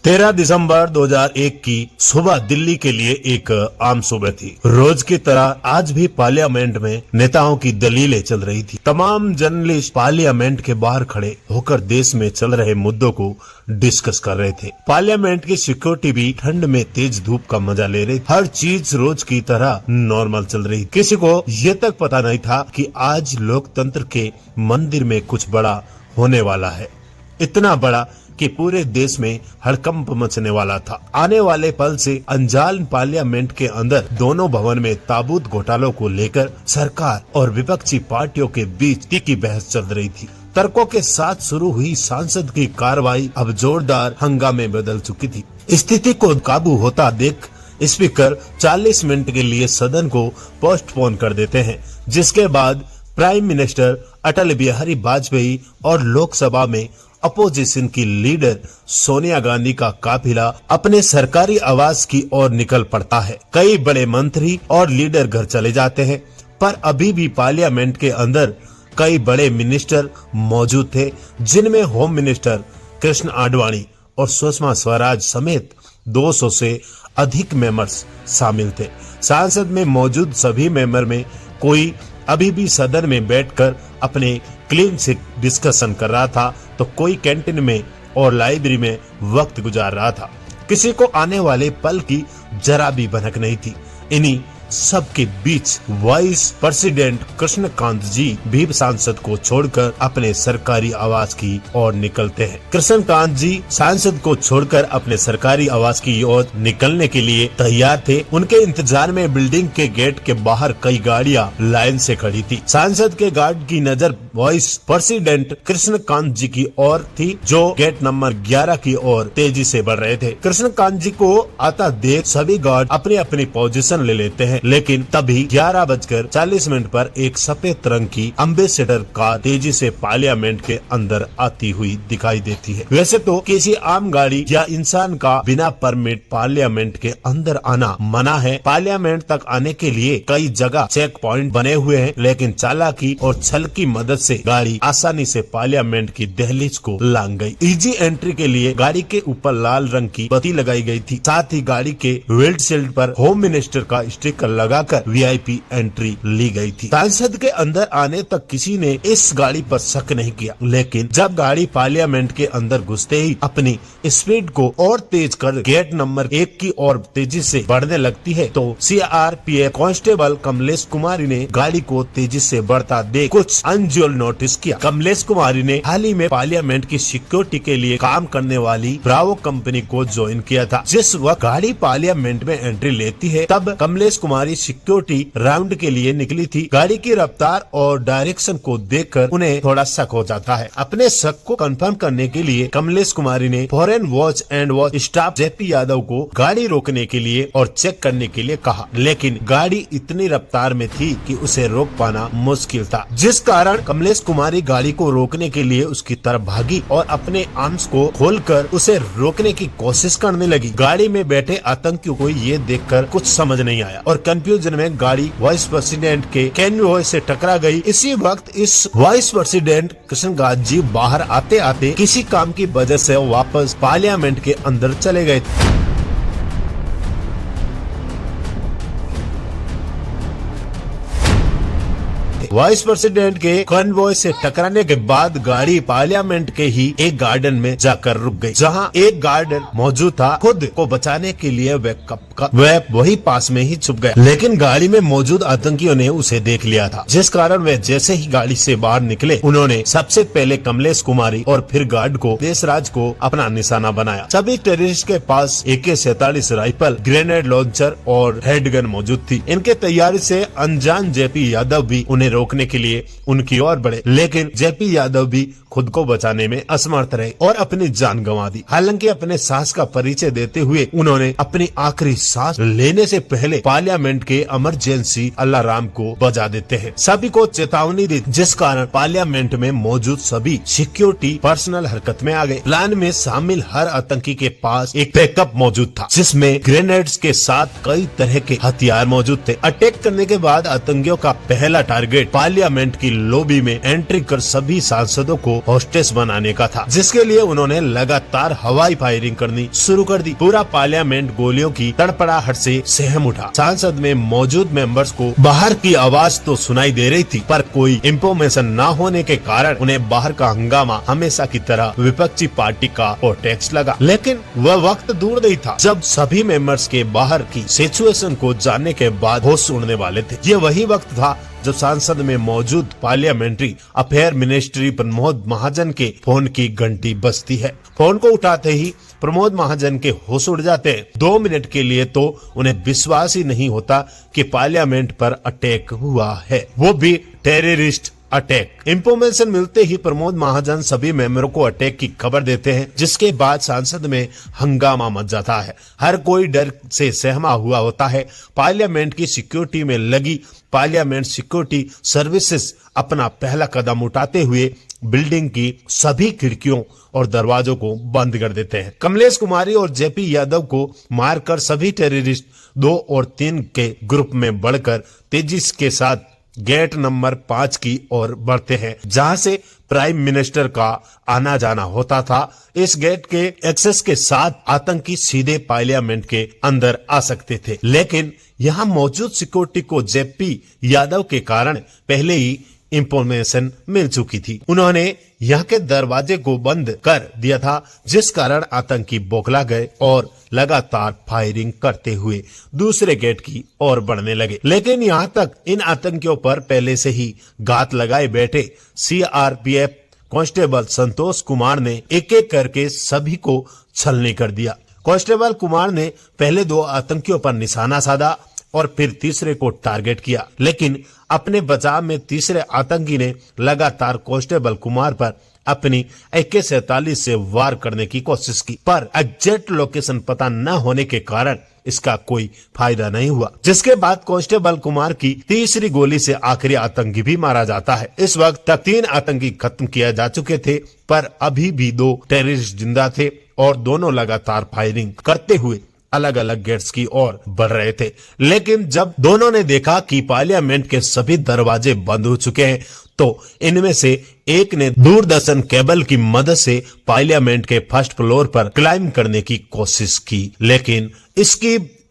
13 दिसंबर 2001 की सुबह दिल्ली के लिए एक आम सुबह थी। रोज की तरह आज भी पार्लियामेंट में नेताओं की दलीलें चल रही थी। तमाम जर्नलिस्ट पार्लियामेंट के बाहर खड़े होकर देश में चल रहे मुद्दों को डिस्कस कर रहे थे। पार्लियामेंट की सिक्योरिटी भी ठंड में तेज धूप का मजा ले रही। हर चीज रोज की तरह नॉर्मल चल रही। किसी को ये तक पता नहीं था कि आज लोकतंत्र के मंदिर में कुछ बड़ा होने वाला है। इतना बड़ा कि पूरे देश में हड़कंप मचने वाला था। आने वाले पल से अनजान पार्लियामेंट के अंदर दोनों भवन में ताबूत घोटालों को लेकर सरकार और विपक्षी पार्टियों के बीच तीखी बहस चल रही थी। तर्कों के साथ शुरू हुई सांसद की कार्रवाई अब जोरदार हंगामे में बदल चुकी थी। स्थिति को काबू होता देख स्पीकर 40 मिनट के लिए सदन को पोस्टपोन कर देते हैं, जिसके बाद प्राइम मिनिस्टर अटल बिहारी वाजपेयी और लोकसभा में अपोजिशन की लीडर सोनिया गांधी का काफिला अपने सरकारी आवास की ओर निकल पड़ता है। कई बड़े मंत्री और लीडर घर चले जाते हैं, पर अभी भी पार्लियामेंट के अंदर कई बड़े मिनिस्टर मौजूद थे, जिनमें होम मिनिस्टर कृष्ण आडवाणी और सुषमा स्वराज समेत 200 से अधिक मेंबर्स शामिल थे। संसद में मौजूद सभी मेंबर में कोई अभी भी सदन में बैठकर अपने क्लीन चिट डिस्कशन कर रहा था, तो कोई कैंटीन में और लाइब्रेरी में वक्त गुजार रहा था। किसी को आने वाले पल की जरा भी भनक नहीं थी। इन्हीं सबके बीच वाइस प्रेसिडेंट कृष्णकांत जी भी सांसद को छोड़कर अपने सरकारी आवास की ओर निकलते हैं। कृष्णकांत जी सांसद को छोड़कर अपने सरकारी आवास की ओर निकलने के लिए तैयार थे। उनके इंतजार में बिल्डिंग के गेट के बाहर कई गाड़ियां लाइन से खड़ी थी। सांसद के गार्ड की नजर वाइस प्रेसिडेंट कृष्णकांत जी की ओर थी, जो गेट नंबर 11 की ओर तेजी से बढ़ रहे थे। कृष्णकांत जी को आता देख सभी गार्ड अपनी अपनी पोजीशन ले लेते हैं, लेकिन तभी 11:40 पर एक सफेद रंग की एम्बेसडर कार तेजी से पार्लियामेंट के अंदर आती हुई दिखाई देती है। वैसे तो किसी आम गाड़ी या इंसान का बिना परमिट पार्लियामेंट के अंदर आना मना है। पार्लियामेंट तक आने के लिए कई जगह चेक पॉइंट बने हुए हैं, लेकिन चालाकी और छल की मदद से गाड़ी आसानी से पार्लियामेंट की दहलीज को लांग गई। इजी एंट्री के लिए गाड़ी के ऊपर लाल रंग की बत्ती लगाई गई थी। साथ ही गाड़ी के विंडशील्ड पर होम मिनिस्टर का स्टिकर लगाकर वीआईपी एंट्री ली गई थी। सांसद के अंदर आने तक किसी ने इस गाड़ी पर शक नहीं किया, लेकिन जब गाड़ी पार्लियामेंट के अंदर घुसते ही अपनी स्पीड को और तेज कर गेट नंबर 1 की ओर तेजी से बढ़ने लगती है, तो सीआरपीएफ कांस्टेबल कमलेश कुमारी ने गाड़ी को तेजी से बढ़ता देख कुछ अनयूजुअल नोटिस किया। कमलेश कुमारी ने हाल ही में पार्लियामेंट की सिक्योरिटी के लिए काम करने वाली ब्रावो कंपनी को ज्वाइन किया था। जिस वक्त गाड़ी पार्लियामेंट में एंट्री लेती है, तब कमलेश कुमारी सिक्योरिटी राउंड के लिए निकली थी। गाड़ी की रफ्तार और डायरेक्शन को देखकर उन्हें थोड़ा शक हो जाता है। अपने शक को कंफर्म करने के लिए कमलेश कुमारी ने foreign watch and watch staff JP Yadav को गाड़ी रोकने के लिए और चेक करने के लिए कहा, लेकिन गाड़ी इतनी रफ्तार में थी कि उसे रोक पाना मुश्किल था, जिस कारण कमलेश कुमारी गाड़ी को रोकने के लिए उसकी तरफ भागी और अपने आर्म्स को खोलकर उसे रोकने की कोशिश करने लगी। गाड़ी में बैठे आतंकियों को ये देखकर कुछ समझ नहीं आया और कंफ्यूजन में गाड़ी वाइस प्रेसिडेंट के कैनवॉय से टकरा गई। इसी वक्त इस वाइस प्रेसिडेंट कृष्णकांत जी बाहर आते आते किसी काम की वजह से वापस पार्लियामेंट के अंदर चले गए। वाइस प्रेसिडेंट के कॉन्वॉय से टकराने के बाद गाड़ी पार्लियामेंट के ही एक गार्डन में जाकर रुक गई, जहां एक गार्डन मौजूद था। खुद को बचाने के लिए वह वही पास में ही छुप गया, लेकिन गाड़ी में मौजूद आतंकियों ने उसे देख लिया था, जिस कारण वे जैसे ही गाड़ी से बाहर निकले, उन्होंने सबसे पहले कमलेश कुमारी और फिर गार्ड को देशराज को अपना निशाना बनाया। सभी टेररिस्ट के पास AK-47 राइफल, ग्रेनेड लॉन्चर और हेडगन मौजूद थी। इनके तैयारी से अनजान जेपी यादव भी उन्हें रोकने के लिए उनकी ओर बढ़े, लेकिन जेपी यादव भी खुद को बचाने में असमर्थ रहे और अपनी जान गंवा दी। हालांकि अपने साहस का परिचय देते हुए उन्होंने अपनी आखिरी सांस लेने से पहले पार्लियामेंट के इमरजेंसी अलार्म को बजा देते हैं। सभी को चेतावनी दी, जिस कारण पार्लियामेंट में मौजूद सभी सिक्योरिटी पर्सनल हरकत में आ गए। प्लान में शामिल हर आतंकी के पास एक बैकअप मौजूद था, जिसमें ग्रेनेड्स के साथ कई तरह के हथियार मौजूद थे। अटैक करने के बाद आतंकियों का पहला टारगेट पार्लियामेंट की लॉबी में एंट्री कर सभी सांसदों को होस्टेस बनाने का था, जिसके लिए उन्होंने लगातार हवाई फायरिंग करनी शुरू कर दी। पूरा पार्लियामेंट गोलियों की तड़पड़ाहट से सहम उठा। संसद में मौजूद मेंबर्स को बाहर की आवाज तो सुनाई दे रही थी, पर कोई इंफॉर्मेशन न होने के कारण उन्हें बाहर का हंगामा हमेशा की तरह विपक्षी पार्टी का टैक्स लगा। लेकिन वह वक्त दूर नहीं था जब सभी मेंबर्स के बाहर की सिचुएशन को जानने के बाद होश उड़ने वाले थे। ये वही वक्त था जब संसद में मौजूद parliamentary affair ministry Pramod Mahajan के फोन की घंटी बजती है। फोन को उठाते ही प्रमोद महाजन के होश उड़ जाते हैं। 2 मिनट के लिए तो उन्हें विश्वास ही नहीं होता कि पार्लियामेंट पर अटैक हुआ है, वो भी टेररिस्ट अटैक। इंफॉर्मेशन मिलते ही प्रमोद महाजन सभी मेंबरों को अटैक की खबर देते हैं, जिसके बाद संसद में हंगामा मच जाता है। हर कोई डर से सहमा हुआ होता है। पार्लियामेंट की सिक्योरिटी में लगी पार्लियामेंट सिक्योरिटी सर्विसेज अपना पहला कदम उठाते हुए बिल्डिंग की सभी खिड़कियों और दरवाजों को बंद कर देते हैं। कमलेश कुमारी और जेपी यादव को मारकर सभी टेररिस्ट 2 और 3 के ग्रुप में बढ़कर तेजी के साथ गेट नंबर 5 की ओर बढ़ते हैं, जहां से प्राइम मिनिस्टर का आना जाना होता था। इस गेट के एक्सेस के साथ आतंकी सीधे पार्लियामेंट के अंदर आ सकते थे, लेकिन यहां मौजूद सिक्योरिटी को जेपी यादव के कारण पहले ही इंफॉर्मेशन मिल चुकी थी। उन्होंने यहाँ के दरवाजे को बंद कर दिया था, जिस कारण आतंकी बौखला गए और लगातार फायरिंग करते हुए दूसरे गेट की ओर बढ़ने लगे। लेकिन यहाँ तक इन आतंकियों पर पहले से ही घात लगाए बैठे सीआरपीएफ कांस्टेबल संतोष कुमार ने एक एक करके सभी को छलनी कर दिया। कांस्टेबल कुमार ने पहले 2 आतंकियों पर निशाना साधा और फिर तीसरे को टारगेट किया, लेकिन अपने बचाव में तीसरे आतंकी ने लगातार कांस्टेबल कुमार पर अपनी AK-47 से वार करने की कोशिश की, पर एग्जैक्ट लोकेशन पता न होने के कारण इसका कोई फायदा नहीं हुआ, जिसके बाद कांस्टेबल कुमार की तीसरी गोली से आखिरी आतंकी भी मारा जाता है। इस वक्त तक 3 आतंकी खत्म किए जा चुके थे, पर अभी भी 2 टेररिस्ट जिंदा थे और दोनों लगातार फायरिंग करते हुए अलग अलग गेट्स की ओर बढ़ रहे थे। लेकिन जब दोनों ने देखा कि पार्लियामेंट के सभी दरवाजे बंद हो चुके हैं, तो इनमें से एक ने दूरदर्शन केबल की मदद से पार्लियामेंट के फर्स्ट फ्लोर पर क्लाइम करने की कोशिश की, लेकिन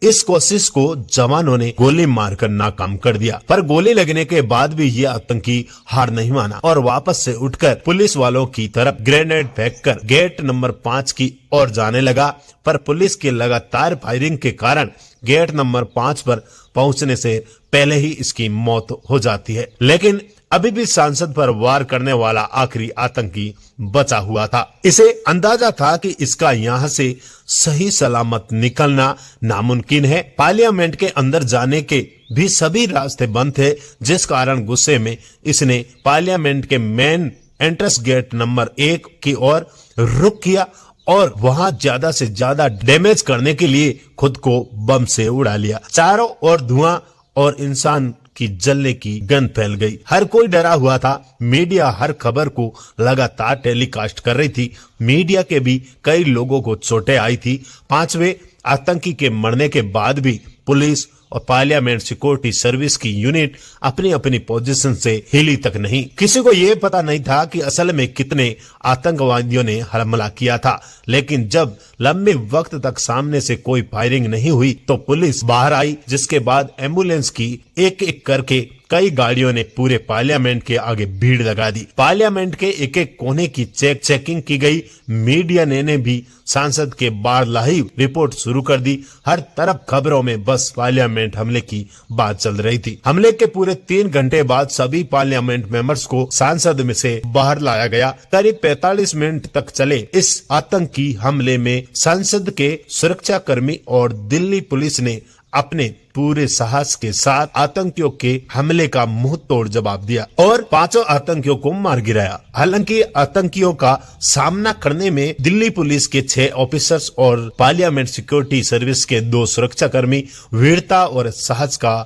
इस कोशिश को जवानों ने गोली मारकर नाकाम कर दिया। पर गोली लगने के बाद भी ये आतंकी हार नहीं माना और वापस से उठकर पुलिस वालों की तरफ ग्रेनेड फेंककर गेट नंबर 5 की ओर जाने लगा। पर पुलिस की लगातार फायरिंग के कारण गेट नंबर 5 पर पहुंचने से पहले ही इसकी मौत हो जाती है। लेकिन अभी भी सांसद पर वार करने वाला आखिरी आतंकी बचा हुआ था। इसे अंदाजा था कि इसका यहाँ से सही सलामत निकलना नामुमकिन है। पार्लियामेंट के अंदर जाने के भी सभी रास्ते बंद थे, जिस कारण गुस्से में इसने पार्लियामेंट के मेन एंट्रेंस गेट नंबर 1 की ओर रुख किया और वहां ज्यादा से ज्यादा डैमेज करने के लिए खुद को बम से उड़ा लिया। चारों ओर धुआं और इंसान की जलने की गंध फैल गई। हर कोई डरा हुआ था। मीडिया हर खबर को लगातार टेलीकास्ट कर रही थी। मीडिया के भी कई लोगों को चोटें आई थी। 5वें आतंकी के मरने के बाद भी पुलिस और पार्लियामेंट सिक्योरिटी सर्विस की यूनिट अपनी अपनी पोजीशन से हिली तक नहीं। किसी को यह पता नहीं था कि असल में कितने आतंकवादियों ने हमला किया था, लेकिन जब लंबे वक्त तक सामने से कोई फायरिंग नहीं हुई तो पुलिस बाहर आई, जिसके बाद एम्बुलेंस की एक एक करके कई गाड़ियों ने पूरे पार्लियामेंट के आगे भीड़ लगा दी। पार्लियामेंट के एक एक कोने की चेकिंग की गई। मीडिया ने भी सांसद के बाहर लाइव रिपोर्ट शुरू कर दी। हर तरफ खबरों में बस पार्लियामेंट हमले की बात चल रही थी। हमले के पूरे 3 घंटे बाद सभी पार्लियामेंट मेंबर्स को सांसद में से बाहर लाया गया। करीब 45 मिनट तक चले इस आतंकी हमले में संसद के सुरक्षा कर्मी और दिल्ली पुलिस ने अपने पूरे साहस के साथ आतंकियों के हमले का मुंह तोड़ जवाब दिया और 5 आतंकियों को मार गिराया। हालांकि आतंकियों का सामना करने में दिल्ली पुलिस के 6 ऑफिसर्स और पार्लियामेंट सिक्योरिटी सर्विस के 2 सुरक्षा कर्मी वीरता और साहस का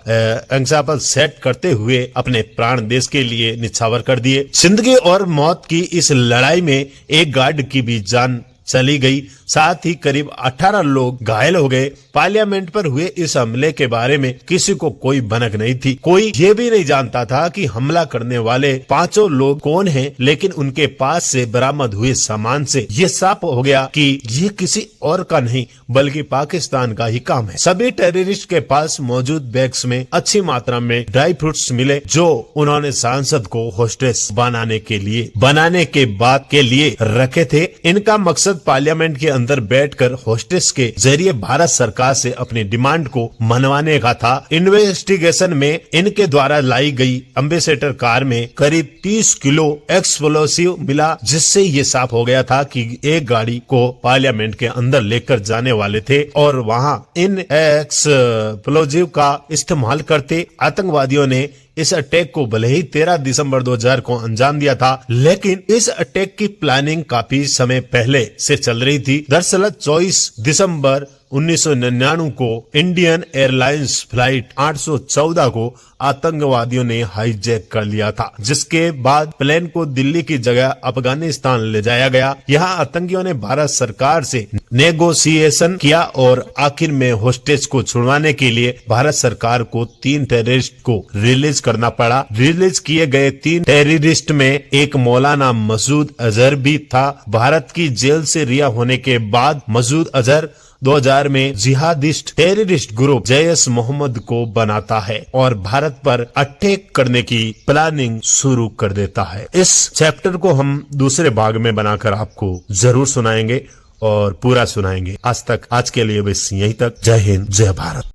एग्जाम्पल सेट करते हुए अपने प्राण देश के लिए निछावर कर दिए। जिंदगी और मौत की इस लड़ाई में एक गार्ड की भी जान चली गई। साथ ही करीब 18 लोग घायल हो गए। पार्लियामेंट पर हुए इस हमले के बारे में किसी को कोई भनक नहीं थी। कोई ये भी नहीं जानता था कि हमला करने वाले 5 लोग कौन हैं, लेकिन उनके पास से बरामद हुए सामान से ये साफ हो गया कि ये किसी और का नहीं बल्कि पाकिस्तान का ही काम है। सभी टेररिस्ट के पास मौजूद बैग्स में अच्छी मात्रा में ड्राई फ्रूट्स मिले, जो उन्होंने सांसद को होस्टेस बनाने के बाद के लिए रखे थे। इनका मकसद पार्लियामेंट के अंदर बैठकर होस्टेस के जरिए भारत सरकार से अपनी डिमांड को मनवाने का था। इन्वेस्टिगेशन में इनके द्वारा लाई गई एम्बेसडर कार में करीब 30 किलो एक्सप्लोसिव मिला, जिससे ये साफ हो गया था कि एक गाड़ी को पार्लियामेंट के अंदर लेकर जाने वाले थे और वहां इन एक्सप्लोजिव का इस्तेमाल करते। आतंकवादियों ने इस अटैक को भले ही 13 दिसंबर 2000 को अंजाम दिया था, लेकिन इस अटैक की प्लानिंग काफी समय पहले से चल रही थी। दरअसल 24 दिसंबर 1999 को इंडियन एयरलाइंस फ्लाइट 814 को आतंकवादियों ने हाईजैक कर लिया था, जिसके बाद प्लेन को दिल्ली की जगह अफगानिस्तान ले जाया गया। यहाँ आतंकियों ने भारत सरकार से नेगोशिएशन किया और आखिर में होस्टेज को छुड़वाने के लिए भारत सरकार को 3 टेररिस्ट को रिलीज करना पड़ा। रिलीज किए गए 3 टेररिस्ट में एक मौलाना मसूद अजहर भी था। भारत की जेल से रिहा होने के बाद मसूद अजहर 2000 में jihadist terrorist group Jaish Mohammed को बनाता है और भारत पर अटैक करने की प्लानिंग शुरू कर देता है। इस चैप्टर को हम दूसरे भाग में बनाकर आपको जरूर सुनाएंगे और पूरा सुनाएंगे। आज के लिए बस यहीं तक। जय हिंद, जय भारत।